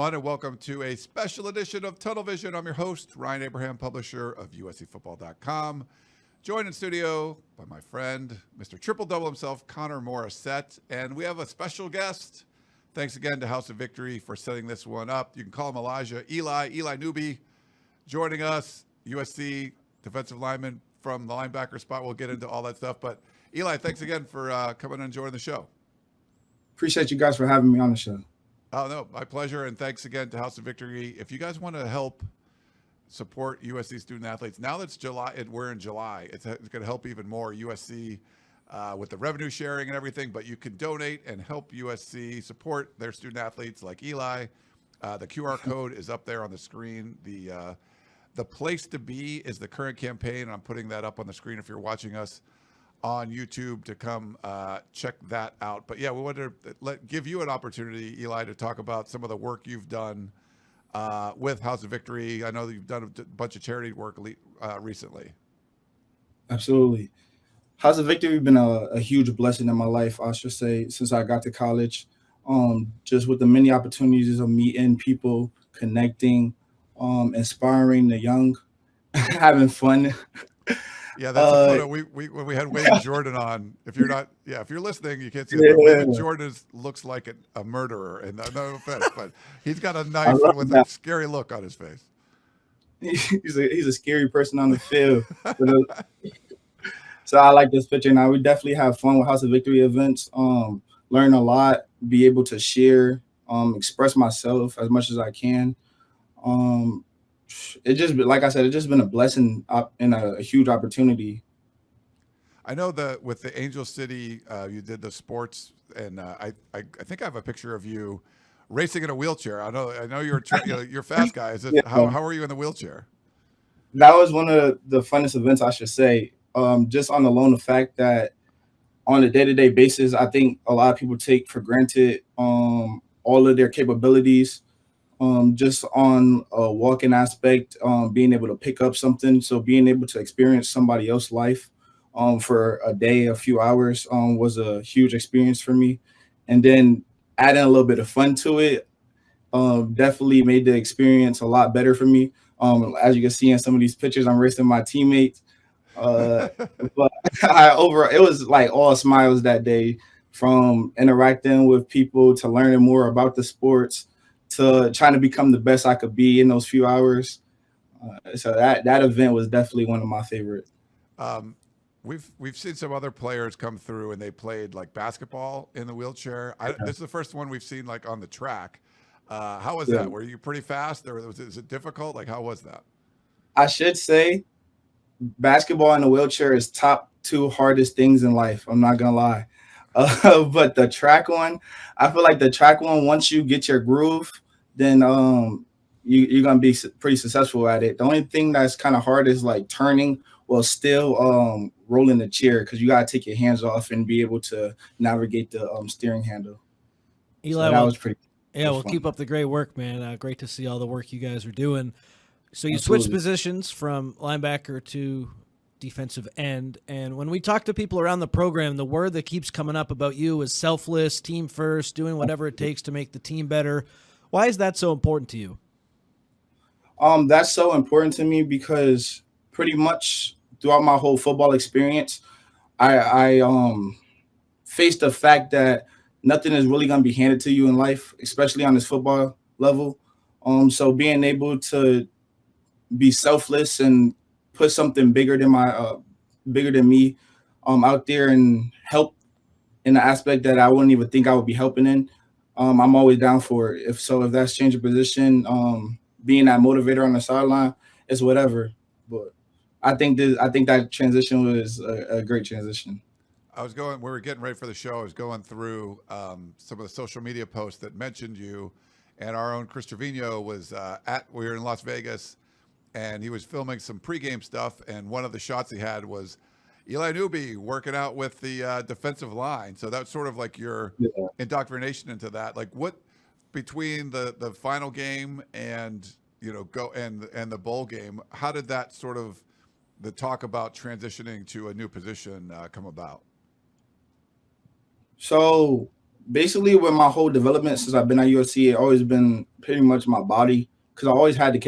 everyone, and welcome to a special edition of Tunnel Vision. I'm your host, Ryan Abraham, publisher of USCFootball.com. Joined in studio by my friend, Mr. Triple Double himself, Connor Morrissette. And we have a special guest. Thanks again to House of Victory for setting this one up. You can call him Elijah Newby, joining us, USC defensive lineman from the linebacker spot. We'll get into all that stuff. But Eli, thanks again for coming and joining the show. Appreciate you guys for having me on the show. Oh, no, my pleasure. And thanks again to House of Victory. If you guys want to help support USC student athletes, now that's July, and we're in July, it's going to help even more USC with the revenue sharing and everything. But you can donate and help USC support their student athletes like Eli. The QR code is up there on the screen. The place to be is the current campaign. And I'm putting that up on the screen if you're watching us on YouTube to come check that out. But yeah, we wanted to give you an opportunity, Eli, to talk about some of the work you've done with House of Victory. I know that you've done a bunch of charity work recently. Absolutely. House of Victory has been a huge blessing in my life, I should say, since I got to college. Just with the many opportunities of meeting people, connecting, inspiring the young, having fun. Yeah, that's a photo. When we had Wayne Jordan on. If you're listening, you can't see it. But Wayne Jordan looks like a murderer, and no offense, but he's got a knife with a scary look on his face. He's a scary person on the field. So I like this picture. Now we definitely have fun with House of Victory events. Learn a lot, be able to share, express myself as much as I can. It just, like I said, it's just been a blessing and a huge opportunity. I know that with the Angel City, you did the sports, and I think I have a picture of you racing in a wheelchair. I know you're a fast guy. Is it how are you in the wheelchair? That was one of the funnest events, I should say. Just on the lone the fact that on a day-to-day basis, I think a lot of people take for granted all of their capabilities. Just on a walking aspect, being able to pick up something. So being able to experience somebody else's life for a day, a few hours was a huge experience for me. And then adding a little bit of fun to it definitely made the experience a lot better for me. As you can see in some of these pictures, I'm racing my teammates. But it was like all smiles that day, from interacting with people to learning more about the sports, to trying to become the best I could be in those few hours. So that event was definitely one of my favorites. We've seen some other players come through and they played like basketball in the wheelchair. This is the first one we've seen like on the track. How was that? Were you pretty fast, or is it difficult? Like, how was that? I should say basketball in a wheelchair is top 2 hardest things in life. I'm not gonna lie. But the track one, I feel like the track one, once you get your groove, then you're gonna be pretty successful at it. The only thing that's kind of hard is like turning while still rolling the chair, because you gotta take your hands off and be able to navigate the steering handle. Eli, so that was pretty. Yeah, well, keep up the great work, man. Great to see all the work you guys are doing. So you Absolutely. switched positions from linebacker to defensive end, and when we talk to people around the program, the word that keeps coming up about you is selfless, team first, doing whatever it takes to make the team better. Why is that so important to you? That's so important to me because pretty much throughout my whole football experience, I faced the fact that nothing is really going to be handed to you in life, especially on this football level. So being able to be selfless and put something bigger than me out there and help in the aspect that I wouldn't even think I would be helping in, I'm always down for it. If that's changing position, being that motivator on the sideline, it's whatever. But I think that transition was a great transition. We were getting ready for the show. I was going through some of the social media posts that mentioned you, and our own Chris Trevino was we were in Las Vegas, and he was filming some pregame stuff, and one of the shots he had was Eli Newby working out with the defensive line. So that's sort of like your indoctrination into that. Like, what between the final game and and the bowl game, how did that sort of the talk about transitioning to a new position come about? So basically with my whole development since I've been at USC, it always been pretty much my body because I always had the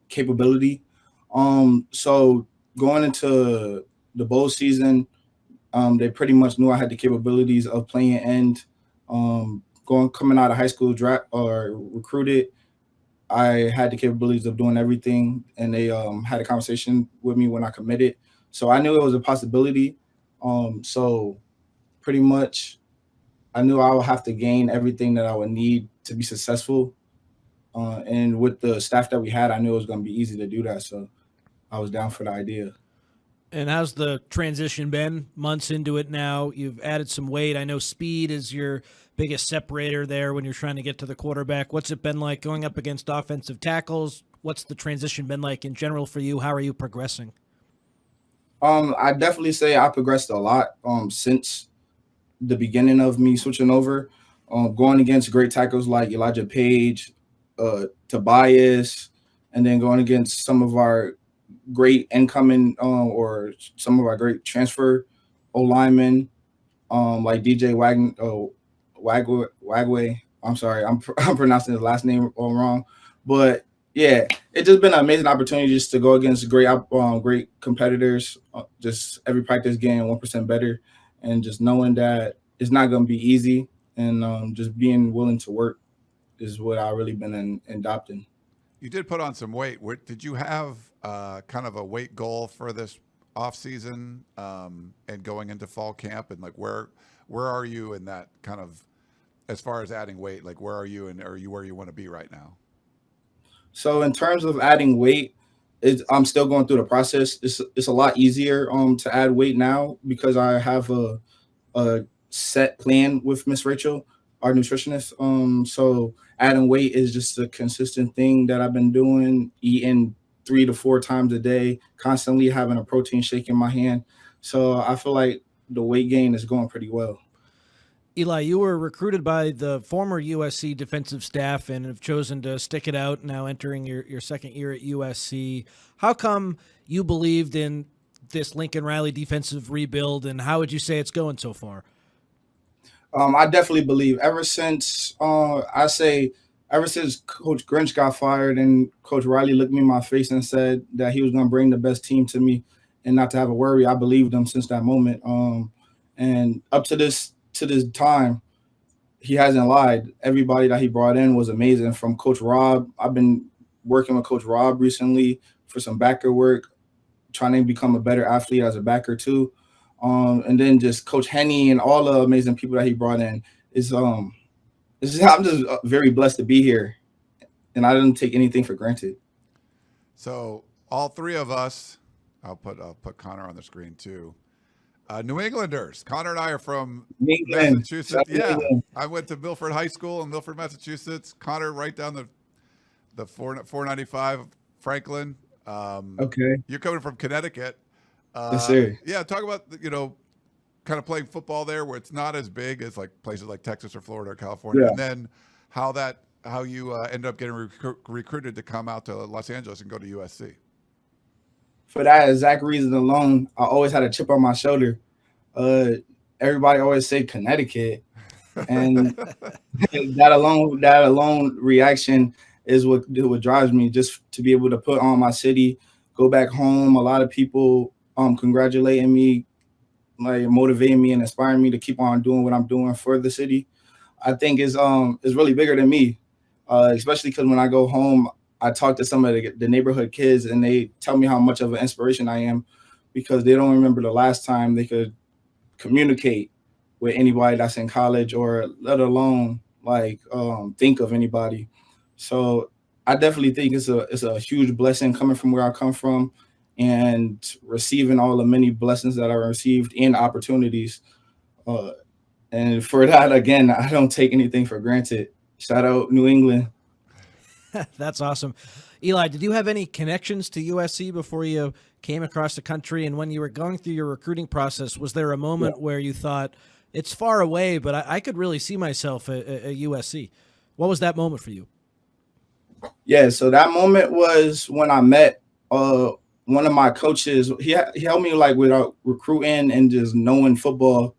capability. So going into the bowl season, they pretty much knew I had the capabilities of playing end. Coming out of high school draft or recruited, I had the capabilities of doing everything, and they had a conversation with me when I committed. So I knew it was a possibility. So pretty much, I knew I would have to gain everything that I would need to be successful. And with the staff that we had, I knew it was going to be easy to do that. So I was down for the idea. And how's the transition been? Months into it now, you've added some weight. I know speed is your biggest separator there when you're trying to get to the quarterback. What's it been like going up against offensive tackles? What's the transition been like in general for you? How are you progressing? I definitely say I progressed a lot since the beginning of me switching over, going against great tackles like Elijah Page, Tobias, and then going against some of our great incoming or some of our great transfer O linemen, like DJ Wagway. I'm sorry, I'm pronouncing his last name all wrong, but yeah, it's just been an amazing opportunity just to go against great competitors. Just every practice getting 1% better, and just knowing that it's not going to be easy, and just being willing to work is what I really been adopting. You did put on some weight. Did you have kind of a weight goal for this off season and going into fall camp? And like where are you in that kind of as far as adding weight? Like where are you, and are you where you want to be right now? So in terms of adding weight, I'm still going through the process. It's a lot easier to add weight now because I have a set plan with Miss Rachel, our nutritionist. So adding weight is just a consistent thing that I've been doing, eating 3 to 4 times a day, constantly having a protein shake in my hand. So I feel like the weight gain is going pretty well. Eli, you were recruited by the former USC defensive staff and have chosen to stick it out now entering your second year at USC. How come you believed in this Lincoln Riley defensive rebuild, and how would you say it's going so far? I definitely believe ever since ever since Coach Grinch got fired and Coach Riley looked me in my face and said that he was going to bring the best team to me and not to have a worry, I believed him since that moment. And up to this time, he hasn't lied. Everybody that he brought in was amazing. From Coach Rob, I've been working with Coach Rob recently for some backer work, trying to become a better athlete as a backer too. And then just Coach Henny and all the amazing people that he brought in I'm just very blessed to be here, and I didn't take anything for granted. So all three of us, I'll put Connor on the screen too. New Englanders. Connor and I are from Massachusetts. Yeah, I went to Milford High School in Milford, Massachusetts. Connor, right down the 495 Franklin. Okay, you're coming from Connecticut. Yes, sir. Yeah, talk about kind of playing football there, where it's not as big as like places like Texas or Florida or California, Yeah. and then how you ended up getting recruited to come out to Los Angeles and go to USC. For that exact reason alone, I always had a chip on my shoulder. Everybody always say Connecticut, and that alone reaction is what drives me, just to be able to put on my city, go back home. A lot of people congratulating me, like motivating me and inspiring me to keep on doing what I'm doing for the city. I think is really bigger than me, especially because when I go home, I talk to some of the neighborhood kids, and they tell me how much of an inspiration I am, because they don't remember the last time they could communicate with anybody that's in college, or let alone like think of anybody. So I definitely think it's a huge blessing coming from where I come from and receiving all the many blessings that I received and opportunities. And for that, again, I don't take anything for granted. Shout out New England. That's awesome. Eli, did you have any connections to USC before you came across the country? And when you were going through your recruiting process, was there a moment where you thought, it's far away, but I could really see myself at USC? What was that moment for you? Yeah, so that moment was when I met one of my coaches. He helped me like with recruiting and just knowing football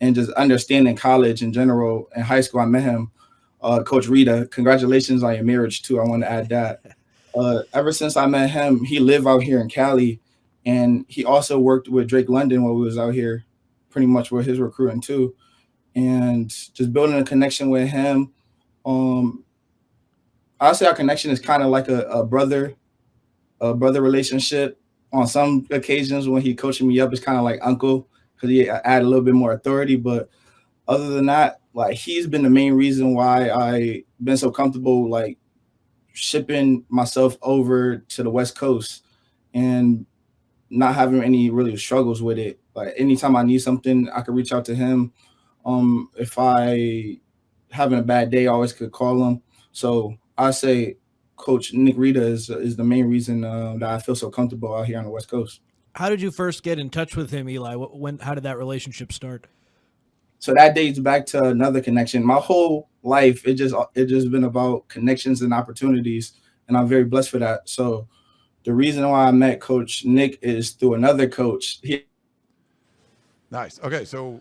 and just understanding college in general. In high school, I met him, Coach Rita. Congratulations on your marriage too. I want to add that. Ever since I met him, he lived out here in Cali, and he also worked with Drake London while we was out here, pretty much with his recruiting too, and just building a connection with him. Um, I say our connection is kind of like a brother relationship. On some occasions, when he coaching me up, it's kind of like uncle because he add a little bit more authority. But other than that, like he's been the main reason why I been so comfortable, like shipping myself over to the West Coast and not having any really struggles with it. Like anytime I need something, I could reach out to him. If I having a bad day, I always could call him. So I say Coach Nick Rita is the main reason that I feel so comfortable out here on the West Coast. How did you first get in touch with him, Eli? How did that relationship start? So that dates back to another connection. My whole life, it just been about connections and opportunities, and I'm very blessed for that. So the reason why I met Coach Nick is through another coach. Nice. Okay, so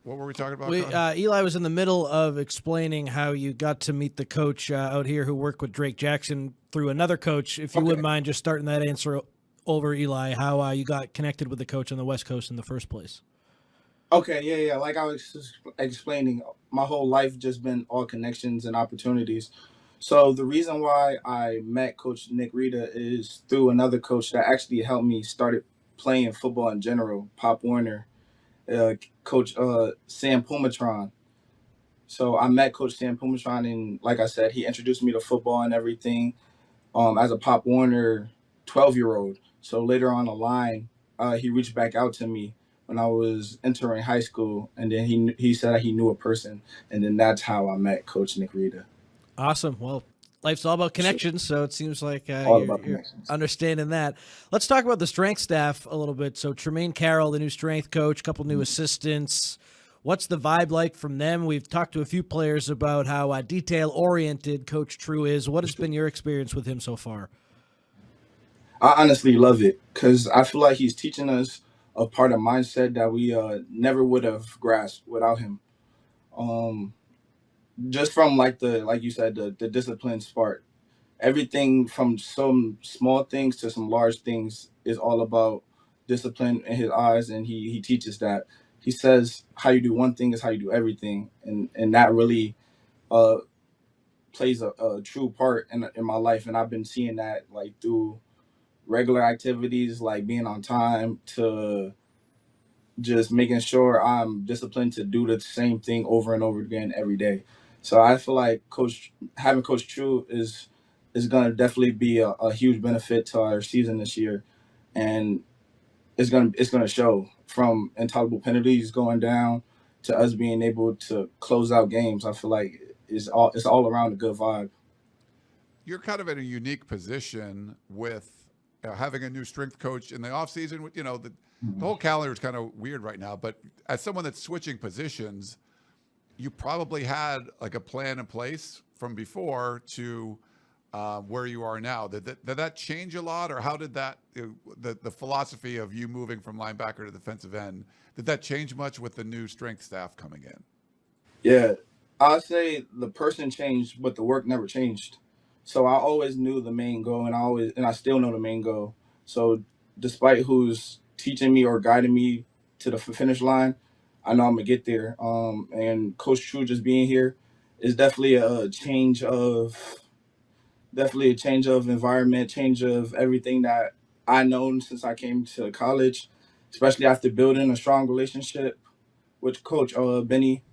what were we talking about? Eli was in the middle of explaining how you got to meet the coach out here who worked with Drake Jackson through another coach. If you wouldn't mind just starting that answer over, Eli, how you got connected with the coach on the West Coast in the first place. Okay, yeah. Like I was just explaining, my whole life just been all connections and opportunities. So the reason why I met Coach Nick Rita is through another coach that actually helped me started playing football in general, Pop Warner, Coach Sam Pumatron. So I met Coach Sam Pumatron, and like I said, he introduced me to football and everything as a Pop Warner 12-year-old. So later on the line, he reached back out to me when I was entering high school, and then he said that he knew a person, and then that's how I met Coach Nick Rita. Awesome. Well, life's all about connections, so it seems like you're understanding that. Let's talk about the strength staff a little bit. So Tremaine Carroll, the new strength coach, a couple new assistants. What's the vibe like from them? We've talked to a few players about how detail-oriented Coach True is. What has been your experience with him so far? I honestly love it because I feel like he's teaching us a part of mindset that we never would have grasped without him. Um, just from like you said, the discipline part. Everything from some small things to some large things is all about discipline in his eyes, and he teaches that. He says how you do one thing is how you do everything, and that really uh, plays a true part in my life, and I've been seeing that like through regular activities like being on time to just making sure I'm disciplined to do the same thing over and over again every day. So I feel like having Coach True is going to definitely be a huge benefit to our season this year, and it's gonna show from intolerable penalties going down to us being able to close out games. I feel like it's all around a good vibe. You're kind of in a unique position with having a new strength coach in the offseason. The whole calendar is kind of weird right now, but as someone that's switching positions, you probably had like a plan in place from before to where you are now. Did that change a lot, or how did that the philosophy of you moving from linebacker to defensive end, did that change much with the new strength staff coming in? Yeah, I'd say the person changed, but the work never changed. So I always knew the main goal, and I still know the main goal. So despite who's teaching me or guiding me to the finish line, I know I'm gonna get there. And Coach True just being here is definitely a change of environment, change of everything that I known since I came to college, especially after building a strong relationship with Coach Benny.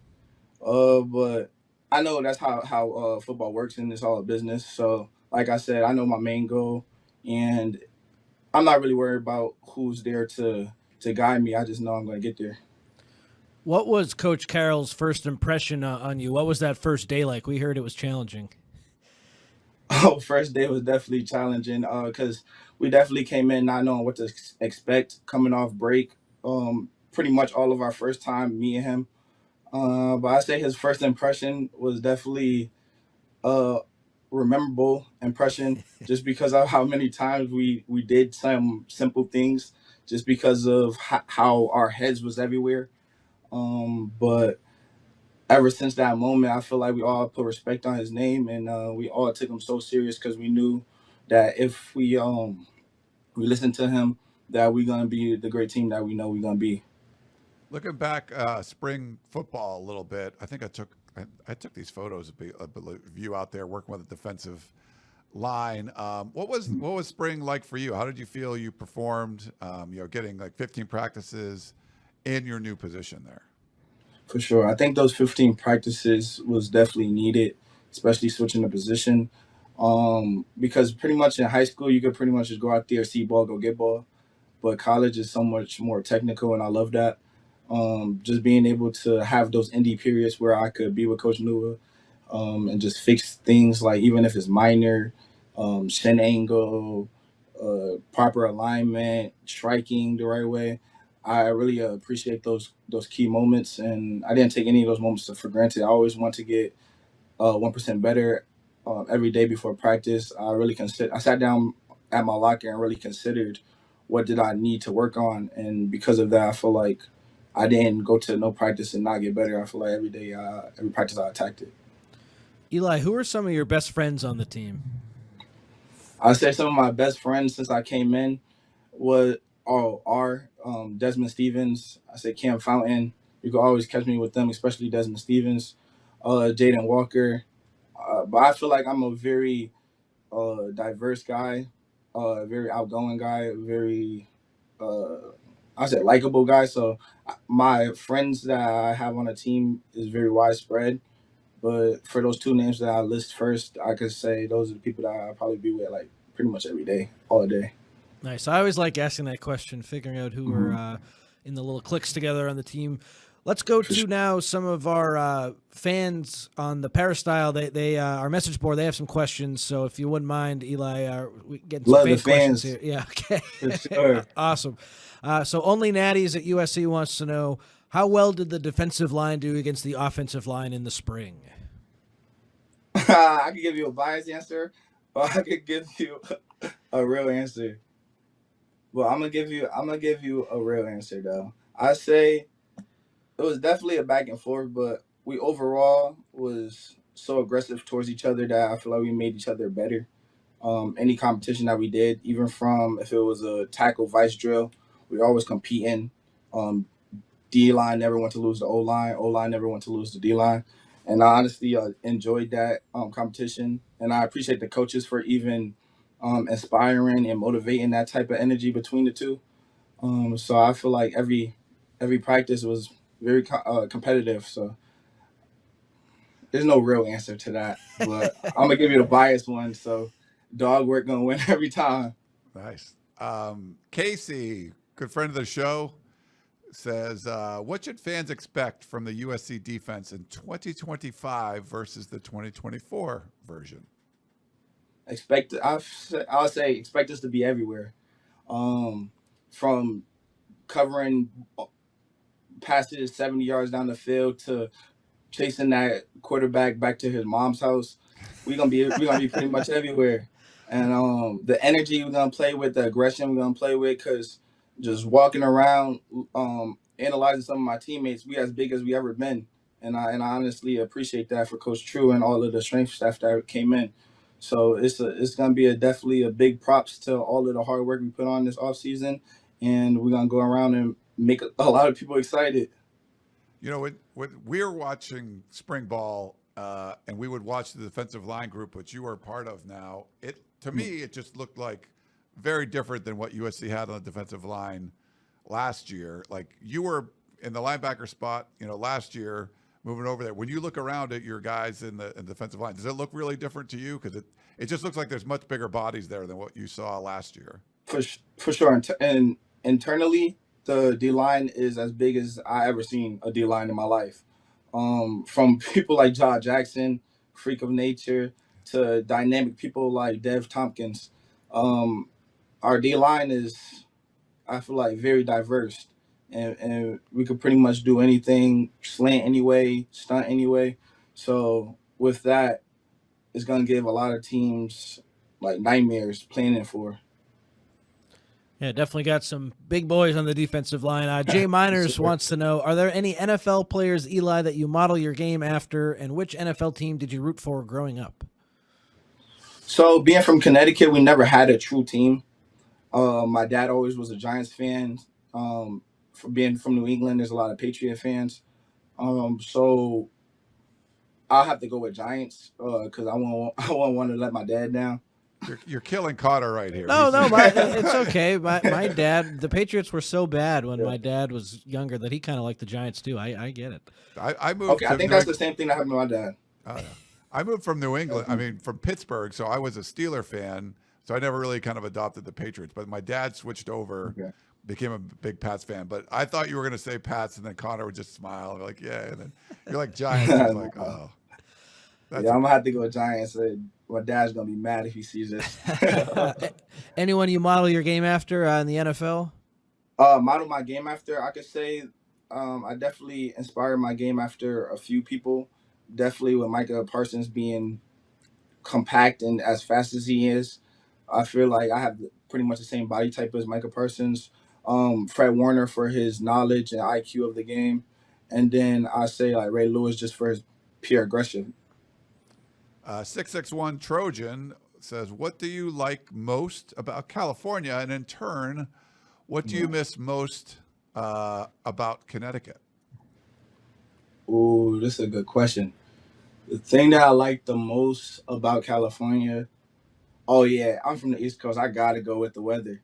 But I know that's how football works, and it's all a business. So, like I said, I know my main goal, and I'm not really worried about who's there to guide me. I just know I'm going to get there. What was Coach Carroll's first impression on you? What was that first day like? We heard it was challenging. Oh, first day was definitely challenging because we definitely came in not knowing what to expect coming off break. Pretty much all of our first time meeting him. But I say his first impression was definitely a rememberable impression just because of how many times we did some simple things just because of how our heads was everywhere. But ever since that moment, I feel like we all put respect on his name, and we all took him so serious because we knew that if we listen to him, that we're gonna be the great team that we know we're gonna be. Looking back, spring football a little bit. I think I took these photos of you out there working with a defensive line. What was spring like for you? How did you feel you performed? Getting like 15 practices in your new position there. For sure, I think those 15 practices was definitely needed, especially switching the position. Because pretty much in high school, you could pretty much just go out there, see ball, go get ball. But college is so much more technical, and I love that. Just being able to have those indie periods where I could be with Coach Nua, and just fix things like even if it's minor, shin angle, proper alignment, striking the right way. I really appreciate those key moments, and I didn't take any of those moments for granted. I always want to get 1% better every day before practice. I sat down at my locker and really considered what did I need to work on, and because of that, I feel like I didn't go to no practice and not get better. I feel like every day, every practice, I attacked it. Eli, who are some of your best friends on the team? I say some of my best friends since I came in was are Desmond Stevens. I say Cam Fountain. You can always catch me with them, especially Desmond Stevens, Jaden Walker. But I feel like I'm a very diverse guy, very outgoing guy, very I said likable guy. So my friends that I have on the team is very widespread. But for those two names that I list first, I could say those are the people that I'll probably be with like pretty much every day, all day. Nice. I always like asking that question, figuring out who Mm-hmm. are in the little cliques together on the team. Let's go For to sure. now some of our fans on the Peristyle. They our message board. They have some questions. So if you wouldn't mind, Eli, we getting some Love the fan questions fans here. Yeah. Okay. for sure. Awesome. So only Natties at USC wants to know how well did the defensive line do against the offensive line in the spring? I could give you a biased answer, or I could give you a real answer. Well, I'm gonna give you a real answer though. I say it was definitely a back and forth, but we overall was so aggressive towards each other that I feel like we made each other better. Any competition that we did, even from if it was a tackle vice drill, we always competing. Um, D line never want to lose the O line. O line never want to lose the D line. And I honestly enjoyed that competition. And I appreciate the coaches for even inspiring and motivating that type of energy between the two. So I feel like every practice was very competitive. So there's no real answer to that, but I'm gonna give you the biased one. So dog work gonna win every time. Nice. Casey, good friend of the show, says, what should fans expect from the USC defense in 2025 versus the 2024 version? I'll say expect us to be everywhere. From covering passes 70 yards down the field to chasing that quarterback back to his mom's house. We're gonna be pretty much everywhere. And the energy we're gonna play with, the aggression we're gonna play with, because just walking around, analyzing some of my teammates, we as big as we ever been. And I honestly appreciate that for Coach True and all of the strength staff that came in. So it's gonna be definitely a big props to all of the hard work we put on this offseason, and we're gonna go around and make a lot of people excited. When we were watching spring ball, and we would watch the defensive line group, which you are part of now, to me, it just looked like very different than what USC had on the defensive line last year. Like you were in the linebacker spot, last year, moving over there. When you look around at your guys in the defensive line, does it look really different to you? Because it just looks like there's much bigger bodies there than what you saw last year. For sure, and internally, the D line is as big as I ever seen a D line in my life. From people like Jaw Jackson, freak of nature, to dynamic people like Dev Tompkins. Um, our D line is, I feel like, very diverse, and we could pretty much do anything, slant anyway, stunt anyway. So with that, it's gonna give a lot of teams like nightmares planning for. Yeah, definitely got some big boys on the defensive line. Jay Miners wants to know, are there any NFL players, Eli, that you model your game after, and which NFL team did you root for growing up? So being from Connecticut, we never had a true team. My dad always was a Giants fan. For being from New England, there's a lot of Patriot fans. So I'll have to go with Giants because I won't want to let my dad down. You're killing Cotter right here. No, it's okay. My dad, the Patriots were so bad when my dad was younger that he kind of liked the Giants too. I get it. I moved. Okay, I think that's the same thing that happened to my dad. I moved from New England. I mean, from Pittsburgh, so I was a Steeler fan. So I never really kind of adopted the Patriots. But my dad switched over, became a big Pats fan. But I thought you were going to say Pats, and then Connor would just smile and be like, "Yeah." And then you're like Giants. I was like, "Oh." I'm gonna have to go Giants. My dad's gonna be mad if he sees this. Anyone you model your game after in the NFL? Model my game after, I could say I definitely inspired my game after a few people. Definitely with Micah Parsons being compact and as fast as he is. I feel like I have pretty much the same body type as Micah Parsons. Fred Warner for his knowledge and IQ of the game. And then I say like Ray Lewis just for his pure aggression. 661 Trojan says, "What do you like most about California, and in turn, what do you miss most about Connecticut?" Ooh, this is a good question. The thing that I like the most about California, I'm from the East Coast. I gotta go with the weather.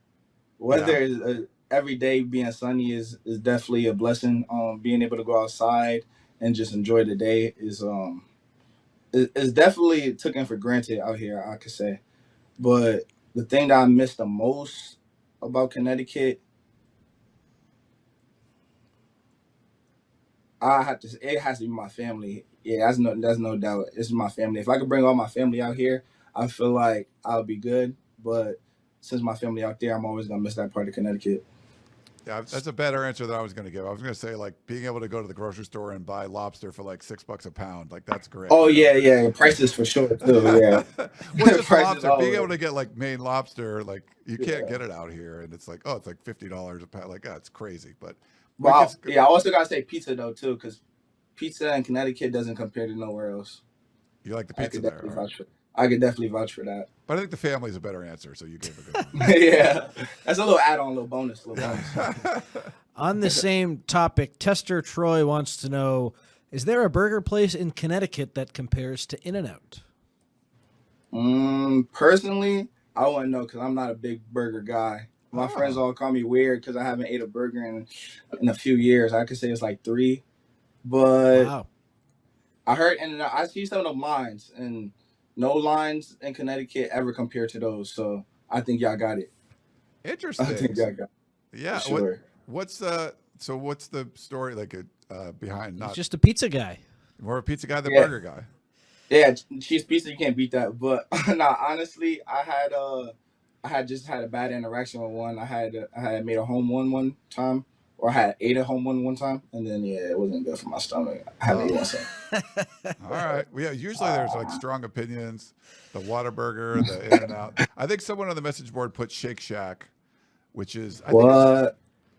Weather is every day being sunny is definitely a blessing. Being able to go outside and just enjoy the day is definitely taken for granted out here, I could say. But the thing that I miss the most about Connecticut, it has to be my family. Yeah, that's no doubt. It's my family. If I could bring all my family out here, I feel like I'll be good. But since my family out there, I'm always gonna miss that part of Connecticut. Yeah, that's a better answer than I was going to give. I was going to say like being able to go to the grocery store and buy lobster for like $6 a pound. Like that's great. Oh yeah, prices for sure too. Yeah, well, just lobster. Being able to get like Maine lobster, like you can't get it out here, and it's like it's like $50 a pound. Like it's crazy. But I also gotta say pizza though too, because pizza in Connecticut doesn't compare to nowhere else. You like the pizza there? Right? I could definitely vouch for that. But I think the family's a better answer, so you gave a good one. Yeah, that's a little add-on, a little bonus. On the same topic, Tester Troy wants to know, is there a burger place in Connecticut that compares to In-N-Out? Personally, I wouldn't know because I'm not a big burger guy. My friends all call me weird because I haven't ate a burger in a few years. I could say it's like 3. But wow. I heard In-N-Out. I see some of the lines, and no lines in Connecticut ever compare to those. So I think y'all got it. Interesting. I think y'all got it. Yeah. Sure. What's the story like behind? Not He's just a pizza guy. More a pizza guy than burger guy. Yeah, cheese pizza, you can't beat that. But honestly, I had just had a bad interaction with one. I had made a home one time, or I had ate a home one time, and then it wasn't good for my stomach. I haven't eaten some. All right. Well, yeah, usually there's like strong opinions. The Whataburger, the In-N-Out. I think someone on the message board put Shake Shack, which is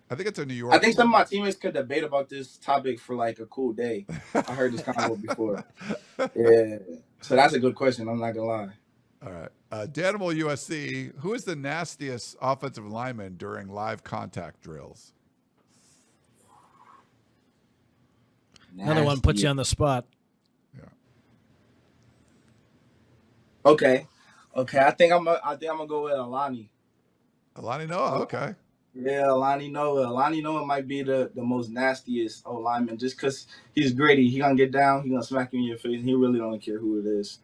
I think it's a New York. I think some of my teammates could debate about this topic for like a cool day. I heard this convo before. Yeah. So that's a good question. I'm not gonna lie. All right. Danimal USC, who is the nastiest offensive lineman during live contact drills? Another one puts you on the spot. Yeah. Okay. I think I'm gonna go with Alani. Alani Noah. Okay. Yeah, Alani Noah. Alani Noah might be the most nastiest O lineman just because he's gritty. He gonna get down. He gonna smack you in your face. And he really don't care who it is.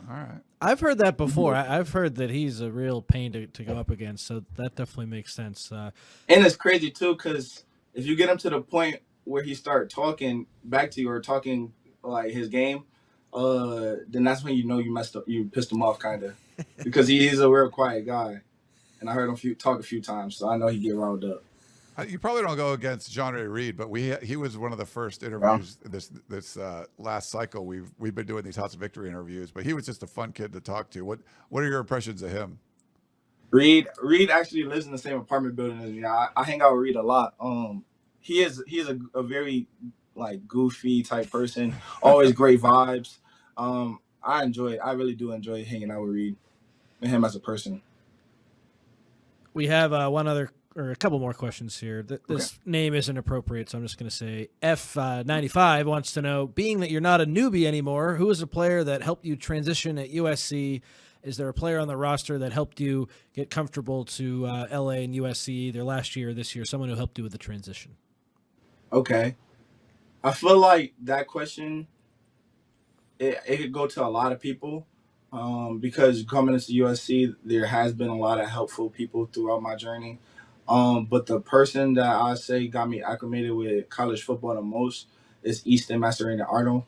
All right. I've heard that before. I've heard that he's a real pain to go up against. So that definitely makes sense. And it's crazy too because if you get him to the point where he start talking back to you or talking like his game, then that's when you know you messed up. You pissed him off kind of because he's a real quiet guy. And I heard him talk a few times, so I know he get riled up. You probably don't go against John Ray Reed, but he was one of the first interviews this last cycle. We've been doing these House of Victory interviews, but he was just a fun kid to talk to. What are your impressions of him? Reed actually lives in the same apartment building as me. I hang out with Reed a lot. He is a very like goofy type person. Always great vibes. I really do enjoy hanging out with Reed and him as a person. We have one other or a couple more questions here. This name isn't appropriate, so I'm just going to say F95 wants to know, being that you're not a newbie anymore, who is a player that helped you transition at USC? Is there a player on the roster that helped you get comfortable to LA and USC either last year or this year, someone who helped you with the transition? Okay. I feel like that question, it could go to a lot of people because coming into USC, there has been a lot of helpful people throughout my journey. But the person that I say got me acclimated with college football the most is Easton Mascherino.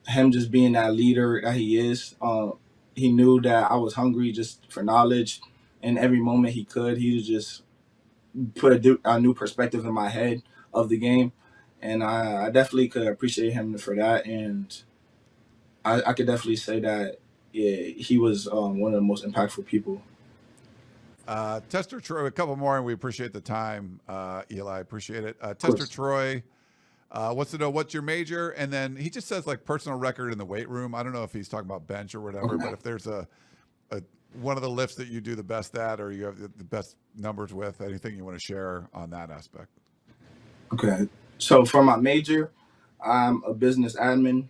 Him just being that leader that he is, he knew that I was hungry just for knowledge, and every moment he could, he would just put a new perspective in my head of the game, and I definitely could appreciate him for that, and I could definitely say that he was one of the most impactful people. Tester Troy, a couple more, and we appreciate the time. Eli, appreciate it. Tester Troy wants to know what's your major, and then he just says like personal record in the weight room. I don't know if he's talking about bench or whatever, but if there's a one of the lifts that you do the best at, or you have the best numbers with, anything you want to share on that aspect. Okay, so for my major, I'm a business admin.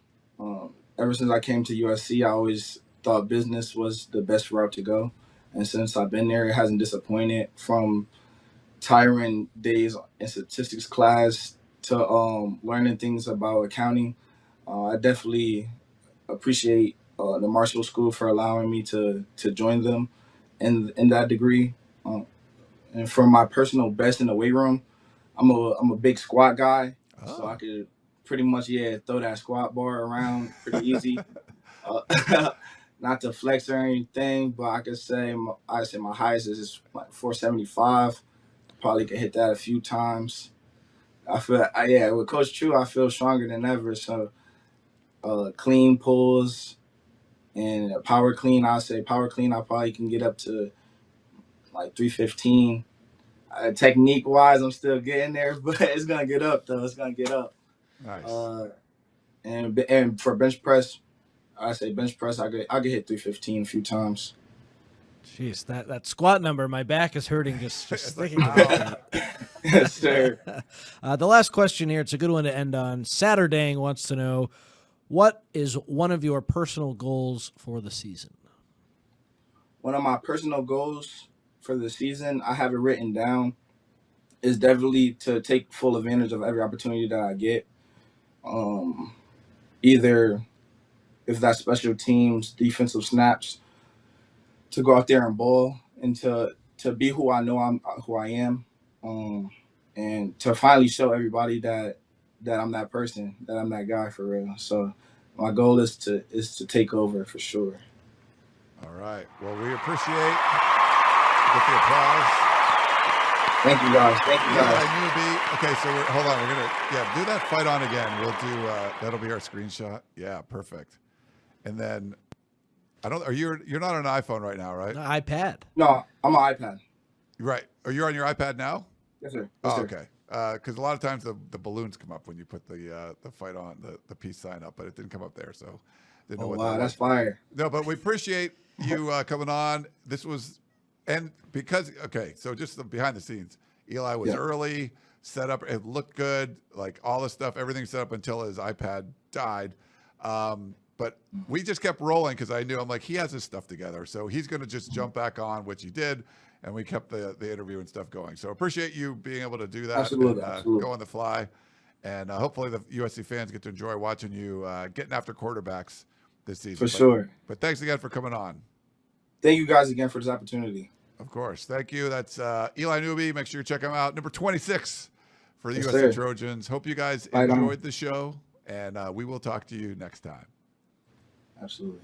Ever since I came to USC, I always thought business was the best route to go. And since I've been there, it hasn't disappointed, from tiring days in statistics class to learning things about accounting. I definitely appreciate the Marshall School for allowing me to join them in that degree. And for my personal best in the weight room, I'm a big squat guy, so I could pretty much throw that squat bar around pretty easy. Not to flex or anything, but I say my highest is like 475. Probably could hit that a few times. I feel with Coach True, I feel stronger than ever. So clean pulls and power clean. I probably can get up to like 315. Technique wise, I'm still getting there, but it's gonna get up though. It's gonna get up. Nice. And for bench press, I could hit 315 a few times. Jeez, that squat number, my back is hurting just thinking about that. Yes, sir. The last question here, it's a good one to end on. Saturday wants to know, what is one of your personal goals for the season? One of my personal goals for the season, I have it written down, is definitely to take full advantage of every opportunity that I get. Either if that's special teams, defensive snaps, to go out there and ball and to be who I know who I am, and to finally show everybody that I'm that person, that I'm that guy for real. So my goal is to take over for sure. All right. Well, we appreciate get the applause. Thank you guys. Okay, so hold on. We're gonna do that fight on again. We'll do that'll be our screenshot. Yeah, perfect. And then you're not on an iPhone right now, right? iPad. No, I'm on iPad. Right. Are you on your iPad now? Yes, sir. Okay. Because a lot of times the balloons come up when you put the fight on, the peace sign up, but it didn't come up there, so didn't know what that was. That's fire. No, but we appreciate you coming on. This was, and because so just the behind the scenes, Eli was early, set up, it looked good, like all the stuff, everything set up until his iPad died. But we just kept rolling because I'm like, he has his stuff together, so he's going to just jump back on, which he did, and we kept the interview and stuff going. So appreciate you being able to do that. Absolutely. Go on the fly, and hopefully the USC fans get to enjoy watching you getting after quarterbacks this season. Sure. But thanks again for coming on. Thank you guys again for this opportunity. Of course. Thank you. That's Eli Newby. Make sure you check him out. Number 26 for the USC sir. Trojans. Hope you guys enjoyed the show, and we will talk to you next time. Absolutely.